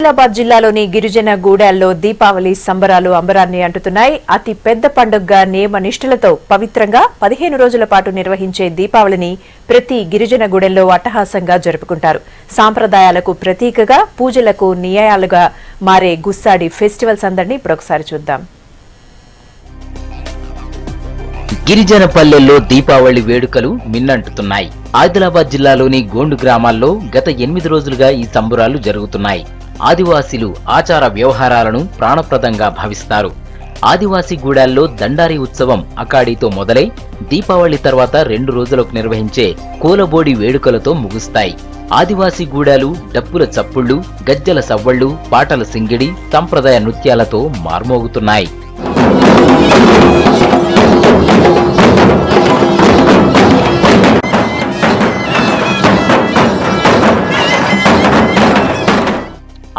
ఆదిలాబాద్ జిల్లాలోని గిరిజన గూడాల్లో దీపావళి సంబరాలు అంబరాన్ని అంటుతున్నాయి. అతి పెద్ద పండుగగా నియమ నిష్ఠలతో పవిత్రంగా 15 రోజుల పాటు నిర్వహించే దీపావళిని ప్రతి గిరిజన గూడెంలో అట్టహాసంగా జరుపుకుంటారు. సాంప్రదాయాలకు ప్రతీకగా, పూజలకు నియాయాలుగా మారే గుస్సాడి ఫెస్టివల్ సందడిని ఇప్పుడొకసారి చూద్దాం. గిరిజన పల్లెల్లో దీపావళి వేడుకలు మిన్నంటుతున్నాయి. ఆదిలాబాద్ జిల్లాలోని గోండు గ్రామాల్లో గత 8 రోజులుగా ఈ సంబురాలు జరుగుతున్నాయి. ఆదివాసీలు ఆచార వ్యవహారాలను ప్రాణప్రదంగా భావిస్తారు. ఆదివాసీ గూడాల్లో దండారి ఉత్సవం అకాడీతో మొదలై దీపావళి తర్వాత 2 రోజులకు నిర్వహించే కోలబోడి వేడుకలతో ముగుస్తాయి. ఆదివాసీ గూడాలు డప్పుల చప్పుళ్లు, గజ్జల సవ్వళ్లు, పాటల సింగిడి, సంప్రదాయ నృత్యాలతో మార్మోగుతున్నాయి.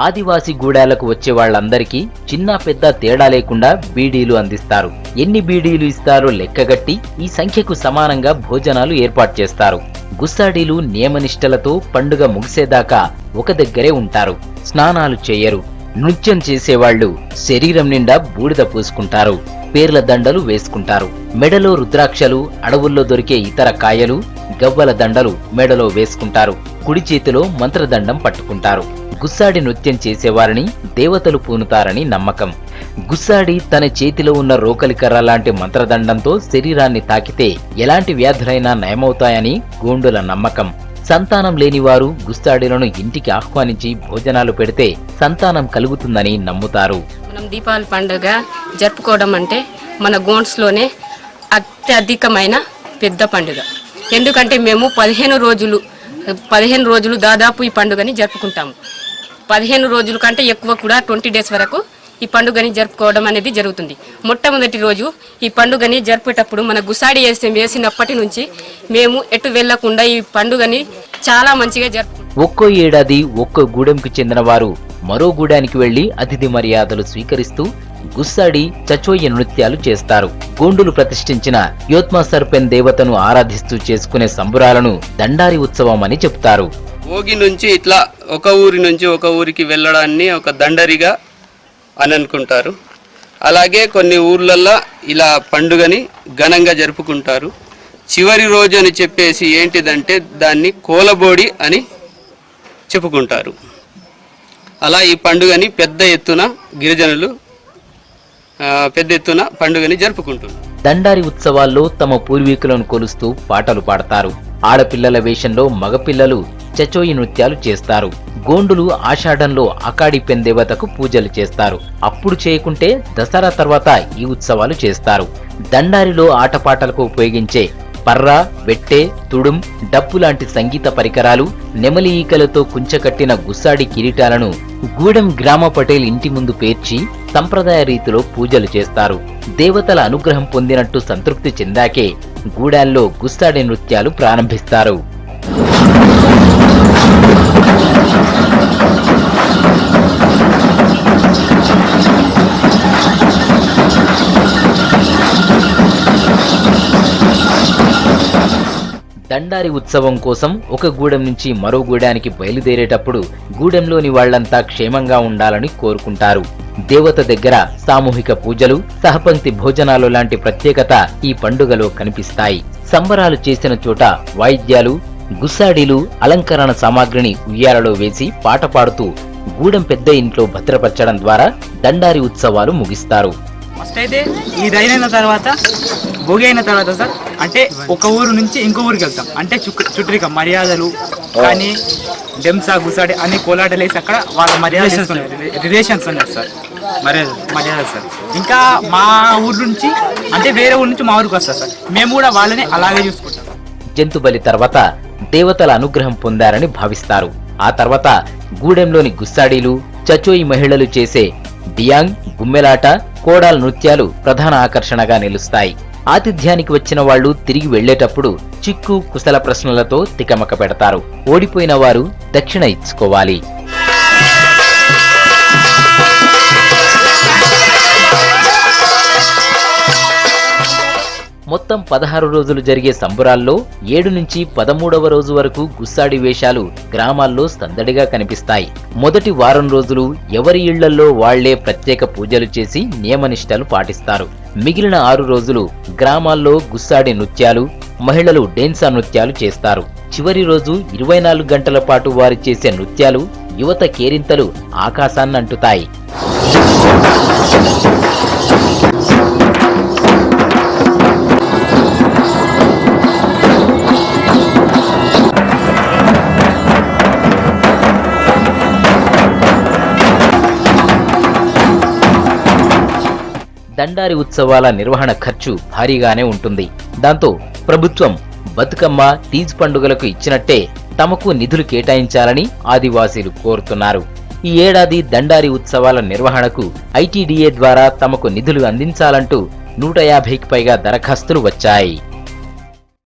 ఆదివాసీ గూడాలకు వచ్చే వాళ్లందరికీ చిన్న పెద్ద తేడా లేకుండా బీడీలు అందిస్తారు. ఎన్ని బీడీలు ఇస్తారో లెక్కగట్టి ఈ సంఖ్యకు సమానంగా భోజనాలు ఏర్పాటు చేస్తారు. గుస్సాడీలు నియమనిష్టలతో పండుగ ముగిసేదాకా ఒక దగ్గరే ఉంటారు. స్నానాలు చేయరు. నృత్యం చేసేవాళ్లు శరీరం నిండా బూడిద పూసుకుంటారు. పేర్ల దండలు వేసుకుంటారు. మెడలో రుద్రాక్షలు, అడవుల్లో దొరికే ఇతర కాయలు, గవ్వల దండలు మెడలో వేసుకుంటారు. కుడి చేతిలో మంత్రదండం పట్టుకుంటారు. గుస్సాడి నృత్యం చేసేవారిని దేవతలు పూనుతారని నమ్మకం. గుస్సాడి తన చేతిలో ఉన్న రోకలికర్ర లాంటి మంత్రదండంతో శరీరాన్ని తాకితే ఎలాంటి వ్యాధులైనా నయమవుతాయని గోండుల నమ్మకం. సంతానం లేనివారు గుస్సాడీలను ఇంటికి ఆహ్వానించి భోజనాలు పెడితే సంతానం కలుగుతుందని నమ్ముతారు. మనం దీపావళి పండుగ జరుపుకోవడం అంటే మన గోండ్స్లోనే అత్యధికమైన పెద్ద పండుగ. ఎందుకంటే మేము 15 రోజులు దాదాపు ఈ పండుగని జరుపుకుంటాము. 15 రోజుల కంటే ఎక్కువ కూడా 20 డేస్ వరకు ఈ పండుగని జరుపుకోవడం అనేది జరుగుతుంది. మొట్టమొదటి రోజు ఈ పండుగని జరుపుటప్పుడు మన గుసాడి వేసినప్పటి నుంచి మేము ఎటు వెళ్లకుండా ఈ పండుగని చాలా మంచిగా జరుపుకుంటాం. ఒక్కో ఏడాది ఒక్కో గూడెంకు చెందిన వారు మరో గూడానికి వెళ్లి అతిథి మర్యాదలు స్వీకరిస్తూ గుస్సాడి, చచోయ్య నృత్యాలు చేస్తారు. గోండులు ప్రతిష్ఠించిన యోత్మా సర్పెన్ దేవతను ఆరాధిస్తూ చేసుకునే సంబురాలను దండారి ఉత్సవం అని చెప్తారు. భోగి నుంచి ఇట్లా ఒక ఊరి నుంచి ఒక ఊరికి వెళ్ళడాన్ని ఒక దండరిగా అని అనుకుంటారు. అలాగే కొన్ని ఊర్లల్లో ఇలా పండుగని ఘనంగా జరుపుకుంటారు. చివరి రోజు అని చెప్పేసి ఏంటిదంటే దాన్ని కోలబోడి అని చెప్పుకుంటారు. అలా ఈ పండుగని పెద్ద ఎత్తున గిరిజనులు పండుగని జరుపుకుంటున్నారు. దండారి ఉత్సవాల్లో తమ పూర్వీకులను కొలుస్తూ పాటలు పాడతారు. ఆడపిల్లల వేషంలో మగపిల్లలు చచోయి నృత్యాలు చేస్తారు. గోండులు ఆషాఢంలో అకాడి పెందేవతకు పూజలు చేస్తారు. అప్పుడు చేయకుంటే దసరా తర్వాత ఈ ఉత్సవాలు చేస్తారు. దండారిలో ఆటపాటలకు ఉపయోగించే పర్ర, వెట్టె, తుడుం, డప్పు లాంటి సంగీత పరికరాలు, నెమలి ఈకలతో కుంచకట్టిన గుస్సాడి కిరీటాలను గూడెం గ్రామ పటేల్ ఇంటి ముందు పేర్చి సంప్రదాయ రీతిలో పూజలు చేస్తారు. దేవతల అనుగ్రహం పొందినట్టు సంతృప్తి చెందాకే గూడాల్లో గుస్సాడి నృత్యాలు ప్రారంభిస్తారు. దండారి ఉత్సవం కోసం ఒక గూడెం నుంచి మరో గూడానికి బయలుదేరేటప్పుడు గూడెంలోని వాళ్లంతా క్షేమంగా ఉండాలని కోరుకుంటారు. దేవత దగ్గర సామూహిక పూజలు, సహపంక్తి భోజనాలు లాంటి ప్రత్యేకత ఈ పండుగలో కనిపిస్తాయి. సంబరాలు చేసిన చోట వాయిద్యాలు, గుస్సాడీలు, అలంకరణ సామాగ్రిని ఉయ్యాలలో వేసి పాట పాడుతూ గూడెం పెద్ద ఇంట్లో భద్రపరచడం ద్వారా దండారి ఉత్సవాలు ముగిస్తారు. ఫస్ట్ అయితే ఇది అయిన తర్వాత భోగి అయిన తర్వాత సార్ అంటే ఒక ఊరు నుంచి ఇంకో ఊరికి వెళ్తాం. అంటే చుట్టరిక మర్యాదలు కానీ డెంసా గుసాడి అన్ని కోలాటలు వేసి అక్కడ వాళ్ళ మర్యాద రిలేషన్స్ ఉన్నారు సార్. మర్యాద సార్. ఇంకా మా ఊరు నుంచి అంటే వేరే ఊరు నుంచి మా ఊరికి వస్తారు సార్. మేము కూడా వాళ్ళని అలాగే చూసుకుంటాం. జంతు బలి తర్వాత దేవతల అనుగ్రహం పొందారని భావిస్తారు. ఆ తర్వాత గూడెంలోని గుస్సాడీలు, చచోయి మహిళలు చేసే డియాంగ్, గుమ్మెలాట, కోడాల నృత్యాలు ప్రధాన ఆకర్షణగా నిలుస్తాయి. ఆతిథ్యానికి వచ్చిన వాళ్లు తిరిగి వెళ్లేటప్పుడు చిక్కు కుశల ప్రశ్నలతో తికమక పెడతారు. ఓడిపోయిన వారు దక్షిణ ఇచ్చుకోవాలి. మొత్తం మొత్తం 16 రోజులు జరిగే సంబురాల్లో 7 నుంచి 13వ రోజు వరకు గుస్సాడి వేషాలు గ్రామాల్లో సందడిగా కనిపిస్తాయి. మొదటి వారం రోజులు ఎవరి ఇళ్లలో వాళ్లే ప్రత్యేక పూజలు చేసి నియమనిష్టలు పాటిస్తారు. మిగిలిన 6 రోజులు గ్రామాల్లో గుస్సాడి నృత్యాలు, మహిళలు డేన్సా నృత్యాలు చేస్తారు. చివరి రోజు 24 గంటల పాటు వారు చేసే నృత్యాలు యువత కేరింతలు ఆకాశాన్నంటుతాయి. దండారి ఉత్సవాల నిర్వహణ ఖర్చు భారీగానే ఉంటుంది. దాంతో ప్రభుత్వం బతుకమ్మ, తీజ్ పండుగలకు ఇచ్చినట్టే తమకు నిధులు కేటాయించాలని ఆదివాసీలు కోరుతున్నారు. ఈ ఏడాది దండారి ఉత్సవాల నిర్వహణకు ఐటీడీఏ ద్వారా తమకు నిధులు అందించాలంటూ 150కి పైగా దరఖాస్తులు వచ్చాయి.